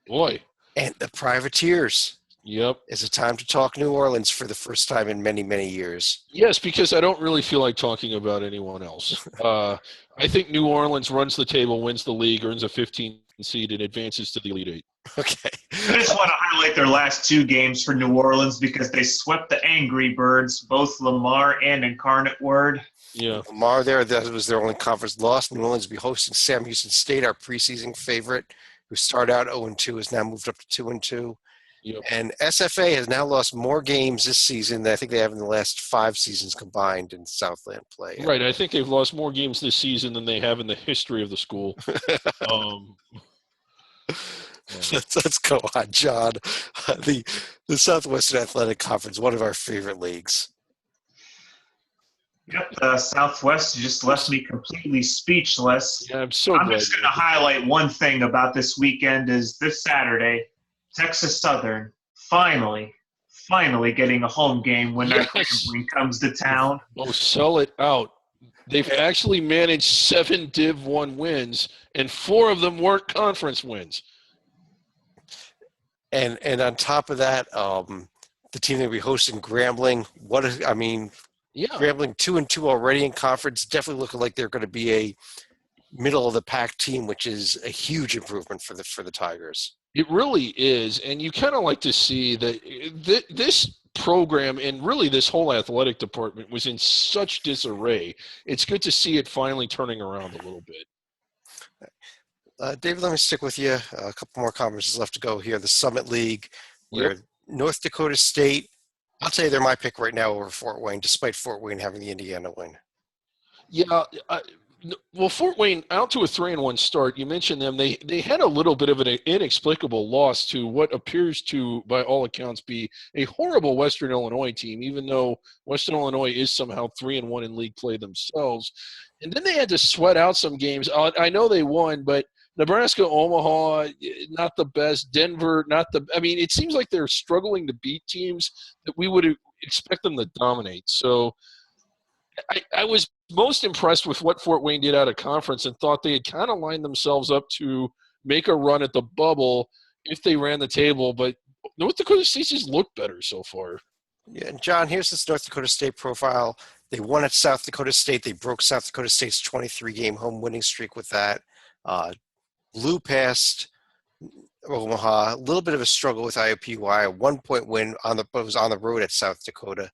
Boy. And the Privateers. Yep. Is it time to talk New Orleans for the first time in many, many years? Yes, because I don't really feel like talking about anyone else. I think New Orleans runs the table, wins the league, earns a 15 seed, and advances to the Elite Eight. Okay. I just want to highlight their last two games for New Orleans because they swept the Angry Birds, both Lamar and Incarnate Word. Yeah. Lamar that was their only conference loss. New Orleans will be hosting Sam Houston State, our preseason favorite, who started out 0-2, has now moved up to 2-2. Yep. And SFA has now lost more games this season than I think they have in the last 5 seasons combined in Southland play. Right. I think they've lost more games this season than they have in the history of the school. Let's go on, John. The Southwestern Athletic Conference, one of our favorite leagues. Yep, the Southwest just left me completely speechless. Yeah, I'm glad. Just going to highlight one thing about this weekend is this Saturday, Texas Southern finally getting a home game when that Grambling comes to town. Oh, sell it out. They've actually managed 7 Div 1 wins, and 4 of them weren't conference wins. And on top of that, the team that will be hosting Grambling, Grambling 2-2 already in conference, definitely looking like they're going to be a middle of the pack team, which is a huge improvement for the Tigers. It really is, and you kind of like to see that this program and really this whole athletic department was in such disarray. It's good to see it finally turning around a little bit. David, let me stick with you. A couple more conferences left to go here. The Summit League, where North Dakota State, I'll tell you they're my pick right now over Fort Wayne, despite Fort Wayne having the Indiana win. Yeah, well, Fort Wayne out to a 3-1 start. You mentioned them. They had a little bit of an inexplicable loss to what appears to, by all accounts, be a horrible Western Illinois team, even though Western Illinois is somehow 3-1 in league play themselves. And then they had to sweat out some games. I know they won, but Nebraska, Omaha, not the best. Denver, not the. I mean, it seems like they're struggling to beat teams that we would expect them to dominate. So I was most impressed with what Fort Wayne did out of conference and thought they had kind of lined themselves up to make a run at the bubble if they ran the table. But North Dakota State just looked better so far. Yeah, and John, here's this North Dakota State profile. They won at South Dakota State. They broke South Dakota State's 23-game home winning streak with that. Blew past Omaha. A little bit of a struggle with IOPY. A 1-point win was on the road at South Dakota.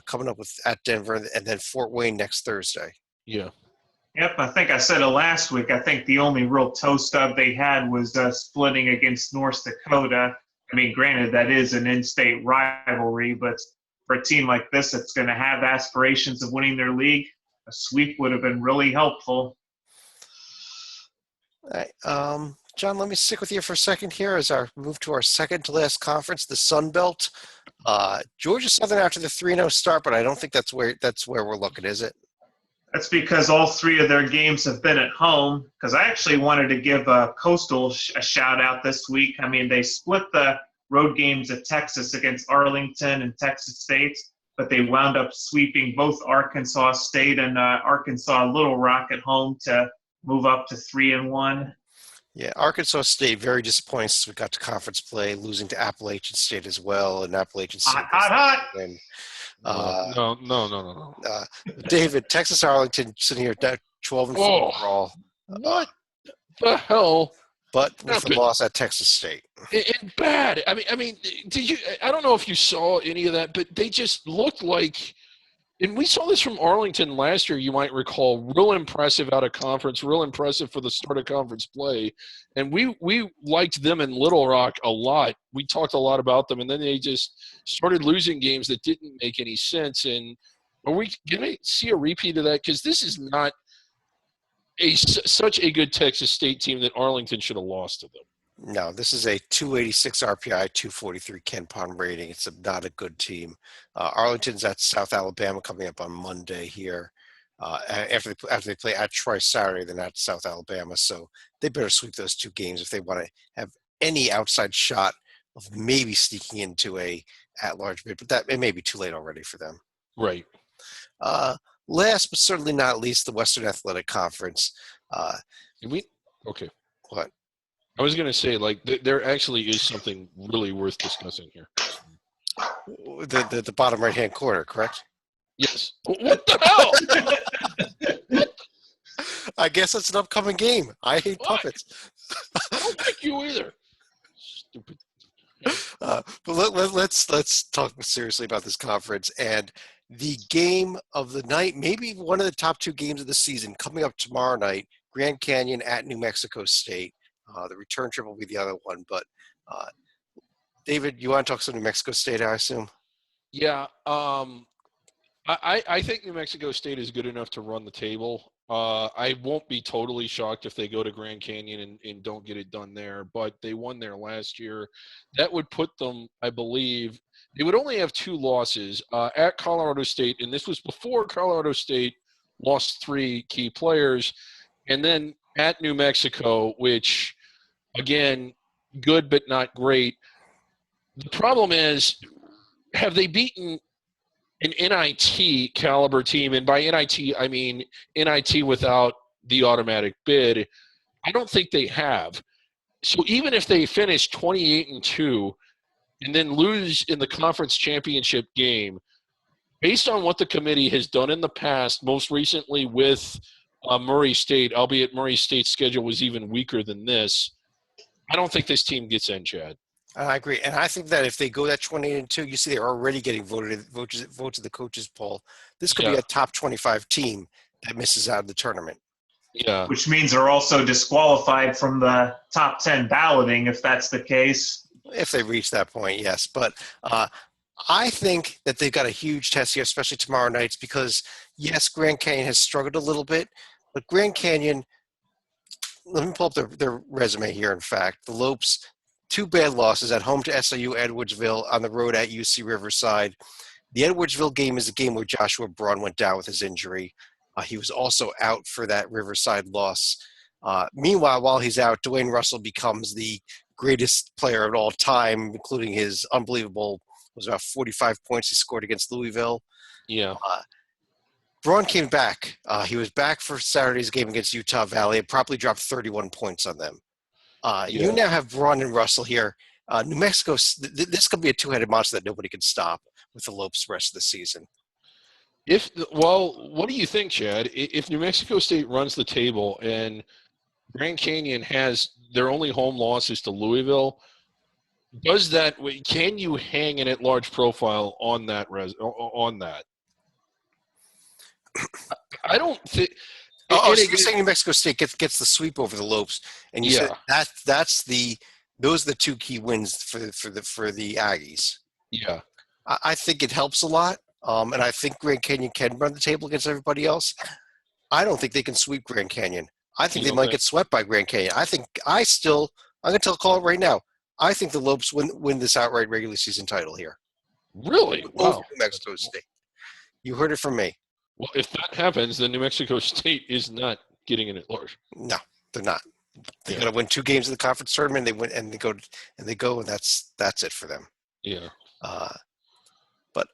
Coming up with at Denver and then Fort Wayne next Thursday. Yeah. Yep, I think I said it last week. I think the only real toe stub they had was splitting against North Dakota. I mean, granted, that is an in-state rivalry, but for a team like this that's going to have aspirations of winning their league, a sweep would have been really helpful. All right. John, let me stick with you for a second here as I move to our second to last conference, the Sun Belt. Georgia Southern after the 3-0 start, but I don't think that's where we're looking, is it? That's because all three of their games have been at home. Because I actually wanted to give Coastal a shout out this week. I mean, they split the road games at Texas against Arlington and Texas State, but they wound up sweeping both Arkansas State and Arkansas Little Rock at home to move up to 3-1. Yeah, Arkansas State, very disappointing since we got to conference play, losing to Appalachian State as well, and Appalachian State. Hot. Win. No. David, Texas Arlington sitting here at 12-4 overall. What the hell? But with the loss at Texas State. And bad. I mean, did you? I don't know if you saw any of that, but they just looked like. And we saw this from Arlington last year, you might recall, real impressive out of conference, real impressive for the start of conference play. And we liked them in Little Rock a lot. We talked a lot about them, and then they just started losing games that didn't make any sense. And are we going to see a repeat of that? Because this is not such a good Texas State team that Arlington should have lost to them. No, this is a 286 RPI, 243 Ken Pond rating. It's not a good team. Arlington's at South Alabama coming up on Monday here. After they play at Troy Saturday, then at South Alabama. So they better sweep those two games if they want to have any outside shot of maybe sneaking into a at-large bid. But that it may be too late already for them. Right. Last but certainly not least, the Western Athletic Conference. Okay. What? I was going to say, like, there actually is something really worth discussing here. The bottom right-hand corner, correct? Yes. What the hell? I guess it's an upcoming game. I hate puppets. I don't like you either. Stupid. But let's talk seriously about this conference and the game of the night, maybe one of the top two games of the season coming up tomorrow night, Grand Canyon at New Mexico State. The return trip will be the other one. But, David, you want to talk some New Mexico State, I assume? Yeah. I think New Mexico State is good enough to run the table. I won't be totally shocked if they go to Grand Canyon and don't get it done there. But they won there last year. That would put them, I believe, they would only have two losses at Colorado State. And this was before Colorado State lost three key players. And then at New Mexico, which, again, good but not great. The problem is, have they beaten an NIT caliber team? And by NIT, I mean NIT without the automatic bid. I don't think they have. So even if they finish 28-2 and then lose in the conference championship game, based on what the committee has done in the past, most recently with Murray State, albeit Murray State's schedule was even weaker than this, I don't think this team gets in, Chad. I agree. And I think that if they go that 28-2, you see they're already getting votes to the coaches poll. This could be a top 25 team that misses out of the tournament. Yeah. Which means they're also disqualified from the top 10 balloting if that's the case. If they reach that point, yes. But I think that they've got a huge test here, especially tomorrow nights, because, yes, Grand Canyon has struggled a little bit, but Grand Canyon, let me pull up their resume here, in fact. The Lopes, 2 bad losses at home to SIU Edwardsville, on the road at UC Riverside. The Edwardsville game is a game where Joshua Braun went down with his injury. He was also out for that Riverside loss. Meanwhile, while he's out, Dwayne Russell becomes the greatest player of all time, including his unbelievable, was about 45 points he scored against Louisville. Yeah. Braun came back. He was back for Saturday's game against Utah Valley and probably dropped 31 points on them. You now have Braun and Russell here. New Mexico, this could be a two-headed monster that nobody can stop with the Lopes the rest of the season. What do you think, Chad? If New Mexico State runs the table and Grand Canyon has their only home losses to Louisville, can you hang an at-large profile on that? I don't think. So you're saying New Mexico State gets the sweep over the Lopes, and you said those are the two key wins for the Aggies. Yeah, I think it helps a lot, and I think Grand Canyon can run the table against everybody else. I don't think they can sweep Grand Canyon. I think they might get swept by Grand Canyon. I'm going to call it right now. I think the Lopes win this outright regular season title here. Really? Over New Mexico State. You heard it from me. Well, if that happens, then New Mexico State is not getting an at-large. No, they're not. They're going to win 2 games in the conference tournament. They win and they go, and that's it for them. Yeah. But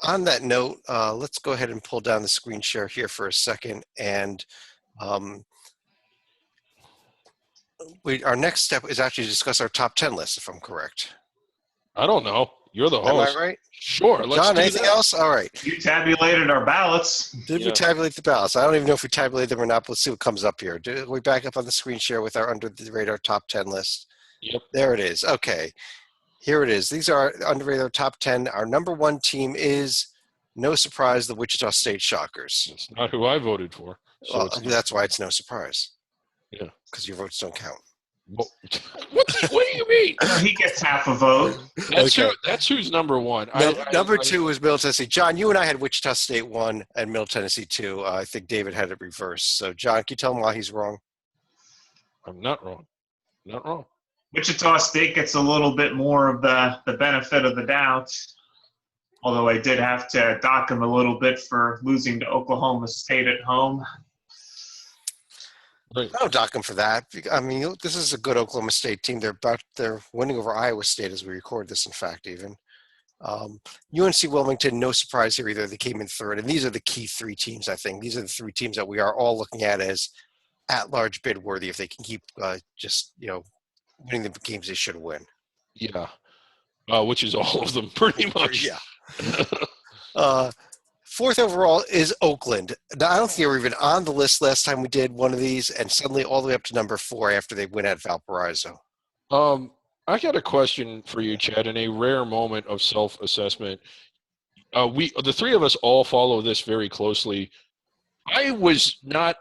on that note, let's go ahead and pull down the screen share here for a second. And our next step is actually to discuss our top 10 list, if I'm correct. I don't know. You're the host. Am I right? Sure. John, anything else? All right. You tabulated our ballots. Did we tabulate the ballots? I don't even know if we tabulated them or not, but let's see what comes up here. We back up on the screen share with our under the radar top 10 list. Yep. There it is. Okay. Here it is. These are under the radar top 10. Our number 1 team is, no surprise, the Wichita State Shockers. It's not who I voted for. So Well, that's why it's no surprise. Yeah. Because your votes don't count. What do you mean? He gets half a vote. That's who's number 1. Number 2 was Middle Tennessee. John, you and I had Wichita State 1 and Middle Tennessee 2. I think David had it reversed. So, John, can you tell him why he's wrong? I'm not wrong. Not wrong. Wichita State gets a little bit more of the benefit of the doubt, although I did have to dock him a little bit for losing to Oklahoma State at home. Right. I don't dock them for that. I mean, this is a good Oklahoma State team. They're winning over Iowa State as we record this, in fact, even. UNC Wilmington, no surprise here either. They came in 3rd, and these are the key 3 teams, I think. These are the 3 teams that we are all looking at as at-large bid worthy if they can keep winning the games they should win. Yeah. Which is all of them, pretty much. Yeah. 4th overall is Oakland. Now, I don't think they were even on the list last time we did one of these, and suddenly all the way up to number 4 after they win at Valparaiso. I got a question for you, Chad, in a rare moment of self-assessment. The 3 of us all follow this very closely. I was not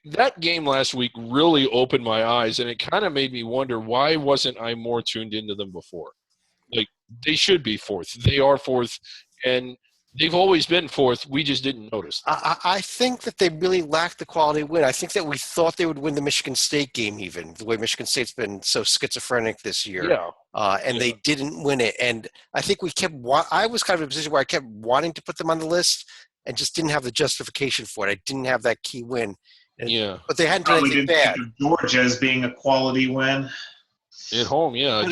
that game last week really opened my eyes, and it kind of made me wonder, why wasn't I more tuned into them before? Like, they should be 4th. They are 4th, and they've always been 4th. We just didn't notice. I think that they really lacked the quality win. I think that we thought they would win the Michigan State game, even the way Michigan State's been so schizophrenic this year. Yeah. They didn't win it. And I think I was kind of in a position where I kept wanting to put them on the list and just didn't have the justification for it. I didn't have that key win. But they hadn't done anything bad. Think of Georgia as being a quality win. At home, yeah.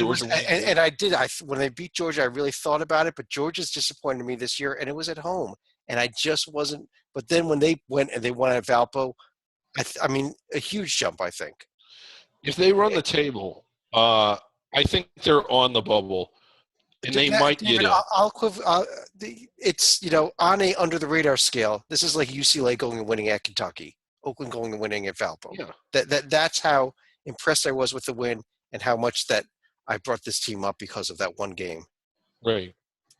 And I did. When they beat Georgia, I really thought about it. But Georgia's disappointed me this year, and it was at home. And I just wasn't. But then when they went and they won at Valpo, I mean, a huge jump, I think. If they run the table, I think they're on the bubble, and they might get in. It's on a under the radar scale. This is like UCLA going and winning at Kentucky, Oakland going and winning at Valpo. Yeah. That's how impressed I was with the win. And how much that I brought this team up because of that one game. Right.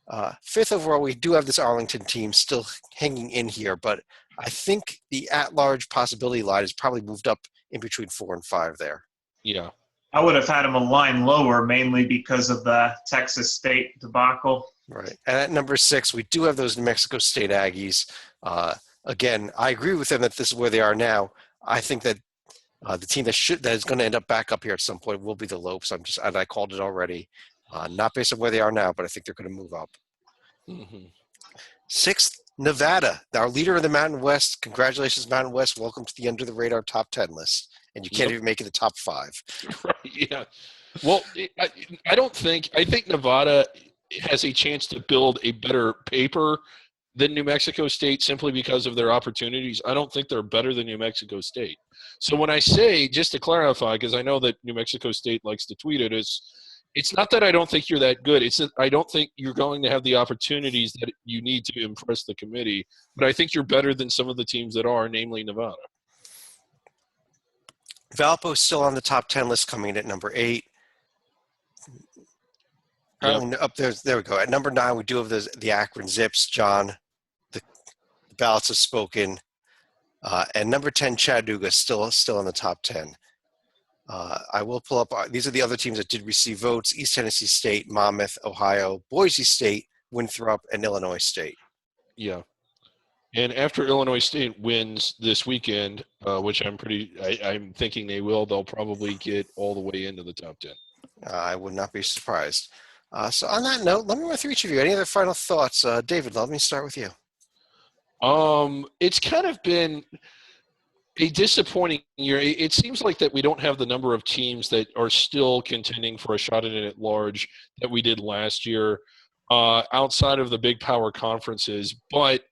5th overall, we do have this Arlington team still hanging in here, but I think the at-large possibility line has probably moved up in between 4 and 5 there. Yeah. I would have had him a line lower, mainly because of the Texas State debacle. Right. And at number 6, we do have those New Mexico State Aggies. Again, I agree with them that this is where they are now. I think that the team that is going to end up back up here at some point will be the Lopes. And I called it already, not based on where they are now, but I think they're going to move up. Mm-hmm. 6th, Nevada, our leader in the Mountain West. Congratulations, Mountain West. Welcome to the Under the Radar top 10 list. And you can't Yep. even make it the top 5. Right, yeah. Well, I think Nevada has a chance to build a better paper than New Mexico State simply because of their opportunities. I don't think they're better than New Mexico State. So when I say, just to clarify, because I know that New Mexico State likes to tweet it, it's not that I don't think you're that good. It's that I don't think you're going to have the opportunities that you need to impress the committee. But I think you're better than some of the teams that are, namely Nevada. Valpo is still on the top 10 list, coming in at number 8. Up there we go. At number 9, we do have the Akron Zips, John. The ballots have spoken. And number 10, Chattanooga, still in the top 10. I will pull up. These are the other teams that did receive votes: East Tennessee State, Monmouth, Ohio, Boise State, Winthrop, and Illinois State. Yeah. And after Illinois State wins this weekend, which I'm thinking they will, they'll probably get all the way into the top 10. I would not be surprised. So on that note, let me run through each of you. Any other final thoughts? David, let me start with you. It's kind of been a disappointing year. It seems like that we don't have the number of teams that are still contending for a shot at it at large that we did last year, outside of the big power conferences. But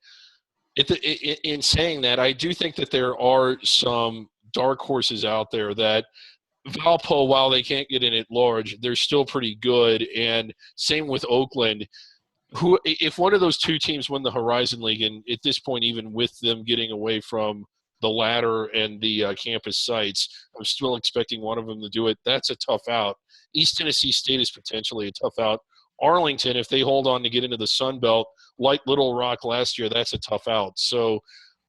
in saying that, I do think that there are some dark horses out there that Valpo, while they can't get in at large, they're still pretty good. And same with Oakland, who, if one of those two teams win the Horizon League, and at this point, even with them getting away from the ladder and the campus sites, I'm still expecting one of them to do it. That's a tough out. East Tennessee State is potentially a tough out. Arlington, if they hold on to get into the Sun Belt, like Little Rock last year, that's a tough out. So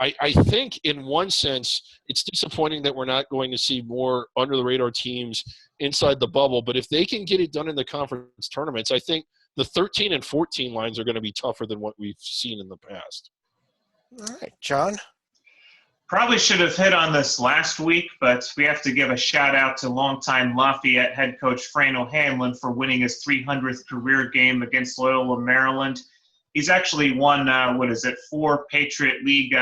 I think in one sense, it's disappointing that we're not going to see more under-the-radar teams inside the bubble. But if they can get it done in the conference tournaments, I think the 13 and 14 lines are going to be tougher than what we've seen in the past. All right, John? Probably should have hit on this last week, but we have to give a shout-out to longtime Lafayette head coach Fran O'Hanlon for winning his 300th career game against Loyola Maryland. He's actually won, 4 Patriot League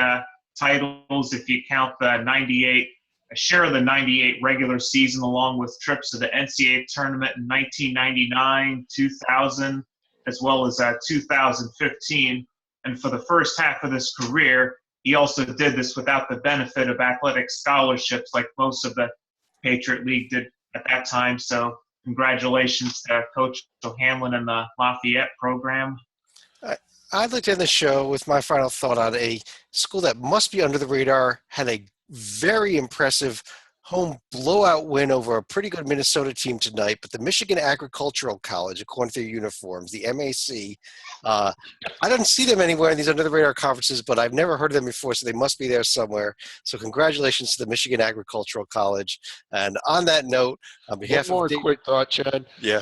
titles if you count the 98, a share of the 98 regular season, along with trips to the NCAA tournament in 1999, 2000, as well as 2015. And for the first half of his career, he also did this without the benefit of athletic scholarships like most of the Patriot League did at that time. So congratulations to Coach O'Hanlon and the Lafayette program. I'd like to end the show with my final thought on a school that must be under the radar, had a very impressive home blowout win over a pretty good Minnesota team tonight, but the Michigan Agricultural College, according to their uniforms, the MAC, I don't see them anywhere in these under-the-radar conferences, but I've never heard of them before, so they must be there somewhere. So congratulations to the Michigan Agricultural College. And on that note, on behalf One of more quick thought, Chad. Yeah.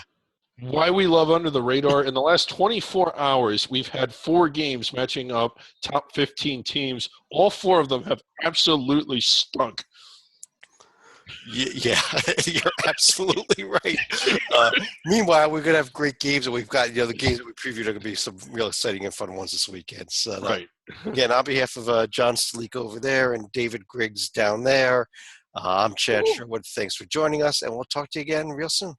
Why we love Under the Radar. In the last 24 hours, we've had 4 games matching up top 15 teams. All 4 of them have absolutely stunk. Yeah, you're absolutely right. Meanwhile, we're going to have great games, and we've got, the games that we previewed are going to be some real exciting and fun ones this weekend. So, Right. Again, on behalf of John Stalik over there and David Griggs down there, I'm Chad Sherwood. Thanks for joining us, and we'll talk to you again real soon.